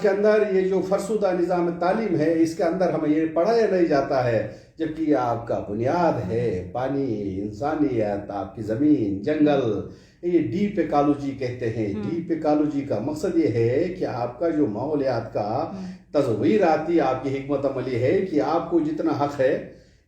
کے اندر یہ جو فرسودہ نظام تعلیم ہے اس کے اندر ہمیں یہ پڑھایا نہیں جاتا ہے، جبکہ یہ آپ کا بنیاد ہے، پانی، انسانیت، آپ کی زمین، جنگل، یہ ڈیپ ایکالوجی کہتے ہیں۔ ڈیپ ایکالوجی کا مقصد یہ ہے کہ آپ کا جو ماحولیات کا تصویر آتی، آپ کی حکمت عملی ہے کہ آپ کو جتنا حق ہے،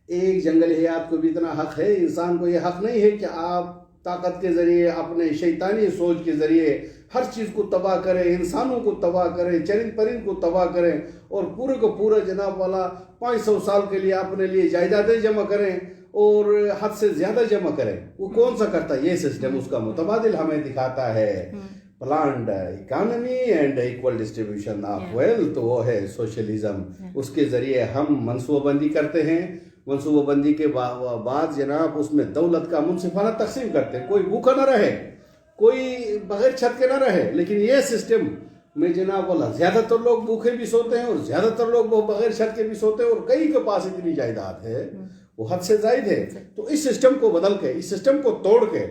ایک جنگل حیات کو بھی اتنا حق ہے، انسان کو یہ حق نہیں ہے کہ آپ طاقت کے ذریعے، اپنے شیطانی سوچ کے ذریعے ہر چیز کو تباہ کریں، انسانوں کو تباہ کریں، چرند پرند کو تباہ کریں، اور پورے کو پورا جناب والا 500 سال کے لیے اپنے لیے جائیدادیں جمع کریں اور حد سے زیادہ جمع کریں۔ وہ کون سا کرتا ہے؟ یہ سسٹم اس کا متبادل ہمیں دکھاتا ہے، planned economy and equal distribution of wealth, وہ ہے سوشلزم۔ اس کے ذریعے ہم منصوبہ بندی کرتے ہیں، منصوبہ بندی کے بعد جناب اس میں دولت کا منصفانہ تقسیم کرتے ہیں، کوئی بھوکا نہ رہے، کوئی بغیر چھت کے نہ رہے۔ لیکن یہ سسٹم میں جناب والا زیادہ تر لوگ بھوکے بھی سوتے ہیں اور زیادہ تر لوگ وہ بغیر چھت کے بھی سوتے ہیں، اور کئی کے پاس اتنی جائیداد ہے وہ حد سے زائد ہے۔ تو اس سسٹم کو بدل کے، اس سسٹم کو توڑ کے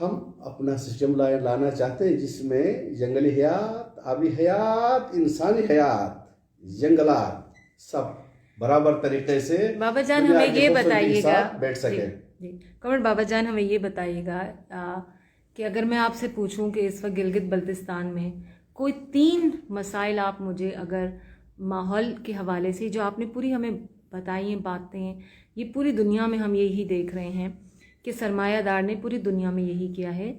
ہم اپنا سسٹم لانا چاہتے ہیں جس میں جنگلی حیات، آبی حیات، انسانی حیات، جنگلات سب برابر طریقے سے بابا جان ہمیں یہ بتائیے گا، بیٹھ سکے۔ کمر بابا جان ہمیں یہ بتائیے گا کہ اگر میں آپ سے پوچھوں کہ اس وقت گلگت بلتستان میں کوئی 3 مسائل آپ مجھے اگر ماحول کے حوالے سے، جو آپ نے پوری ہمیں بتائی ہیں باتیں، یہ پوری دنیا میں ہم یہی دیکھ رہے ہیں کہ سرمایہ دار نے پوری دنیا میں یہی کیا ہے،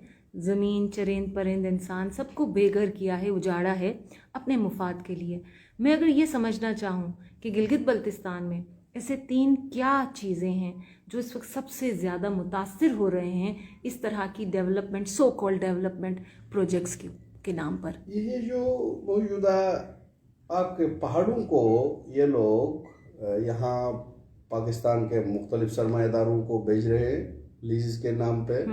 زمین، چرند پرند، انسان سب کو بے گھر کیا ہے، اجاڑا ہے اپنے مفاد کے لیے۔ میں اگر یہ سمجھنا چاہوں کہ گلگت بلتستان میں ایسے 3 کیا چیزیں ہیں جو اس وقت سب سے زیادہ متاثر ہو رہے ہیں اس طرح کی ڈیولپمنٹ، سو کال ڈیولپمنٹ پروجیکٹس کے نام پر؟ یہ جو موجودہ آپ کے پہاڑوں کو یہ لوگ یہاں پاکستان کے مختلف سرمایہ داروں کو بیچ رہے ہیں لیزز کے نام پہ،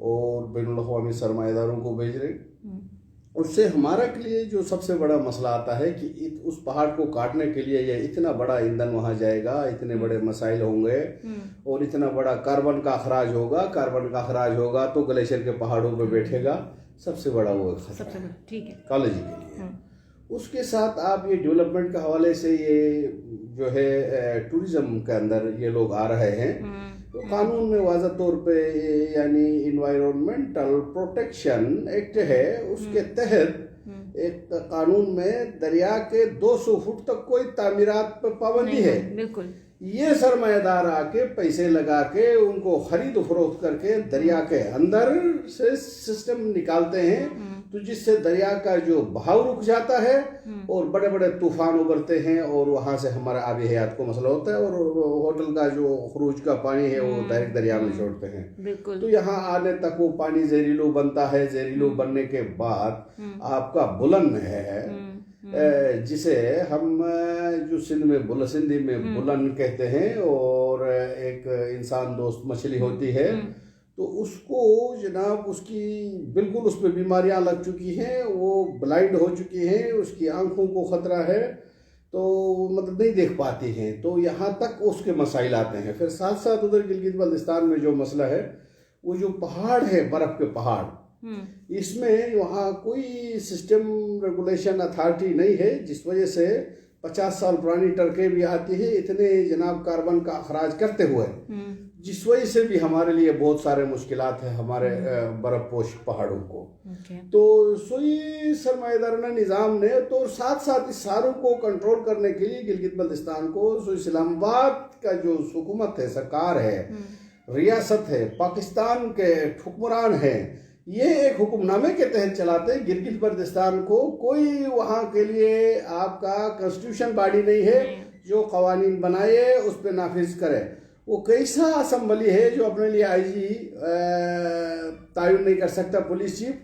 اور بین الاقوامی سرمایہ داروں کو بیچ رہے ہیں۔ اس سے ہمارا کے لیے جو سب سے بڑا مسئلہ آتا ہے کہ اس پہاڑ کو کاٹنے کے لیے یہ اتنا بڑا ایندھن وہاں جائے گا، اتنے بڑے مسائل ہوں گے، اور اتنا بڑا کاربن کا اخراج ہوگا۔ کاربن کا اخراج ہوگا تو گلیشیئر کے پہاڑوں پہ بیٹھے گا، سب سے بڑا وہ خطرہ ہے ایکالوجی کے لیے۔ اس کے ساتھ آپ یہ ڈیولپمنٹ کے حوالے سے یہ جو ہے ٹورزم کے اندر یہ لوگ آ رہے ہیں، تو قانون میں واضح طور پہ یعنی انوائرمنٹل پروٹیکشن ایکٹ ہے، اس کے تحت ایک قانون میں دریا کے 200 فٹ تک کوئی تعمیرات پر پابندی ہے۔ بالکل، یہ سرمایہ دار آ کے پیسے لگا کے ان کو خرید و فروخت کر کے دریا کے اندر سے سسٹم نکالتے ہیں، تو جس سے دریا کا جو بہاؤ رک جاتا ہے اور بڑے بڑے طوفان ابھرتے ہیں، اور وہاں سے ہمارا آبی حیات کو مسئلہ ہوتا ہے، اور ہوٹل کا جو خروج کا پانی ہے وہ ڈائریکٹ دریا میں چھوڑتے ہیں۔ تو یہاں آنے تک وہ پانی زہریلو بنتا ہے، زہریلو بننے کے بعد آپ کا بلن ہے، جسے ہم جو سندھی میں بلن کہتے ہیں، اور ایک انسان دوست مچھلی ہوتی ہے، تو اس کو جناب اس کی بالکل اس پہ بیماریاں لگ چکی ہیں، وہ بلائنڈ ہو چکی ہیں، اس کی آنکھوں کو خطرہ ہے، تو مطلب نہیں دیکھ پاتی ہیں۔ تو یہاں تک اس کے مسائل آتے ہیں۔ پھر ساتھ ساتھ ادھر گلگت بلتستان میں جو مسئلہ ہے، وہ جو پہاڑ ہے، برف کے پہاڑ، اس میں وہاں کوئی سسٹم ریگولیشن اتھارٹی نہیں ہے، جس وجہ سے 50 سال پرانی ٹرکیں بھی آتی ہیں اتنے جناب کاربن کا اخراج کرتے ہوئے، جس وجہ سے بھی ہمارے لیے بہت سارے مشکلات ہیں ہمارے برف پوش پہاڑوں کو۔ تو سوئی سرمایہ دارانہ نظام نے تو ساتھ ساتھ اس ساروں کو کنٹرول کرنے کے لیے گلگت بلتستان کو سوئی اسلام آباد کا جو حکومت ہے، سرکار ہے، ریاست ہے، پاکستان کے حکمران ہیں، یہ ایک حکم نامے کے تحت چلاتے ہیں۔ گلگت بلتستان کو کوئی وہاں کے لیے آپ کا کنسٹیٹیوشن باڈی نہیں ہے جو قوانین بنائے اس پہ نافذ کرے۔ وہ کیسا اسمبلی ہے جو اپنے لیے آئی جی تعین نہیں کر سکتا، پولیس چیف،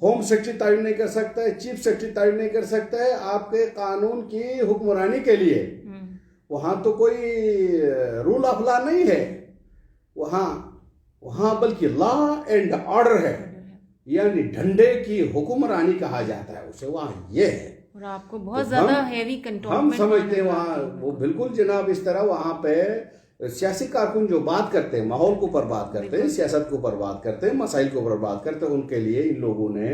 ہوم سیکرٹری تعین نہیں کر سکتا ہے، چیف سیکرٹری تعین نہیں کر سکتا ہے آپ کے قانون کی حکمرانی کے لیے۔ وہاں تو کوئی رول آف لا نہیں ہے، وہاں بلکہ لا اینڈ آرڈر ہے، یعنی ڈنڈے کی حکمرانی کہا جاتا ہے اسے، وہاں یہ ہے۔ اور آپ کو بہت زیادہ ہیوی کنٹرولمنٹ ہم سمجھتے ہیں وہاں وہ بالکل جناب اس طرح وہاں پہ سیاسی کارکن جو بات کرتے ہیں، ماحول کو اوپر بات کرتے ہیں، سیاست کو اوپر بات کرتے ہیں، مسائل کو اوپر بات کرتے ہیں، ان کے لیے ان لوگوں نے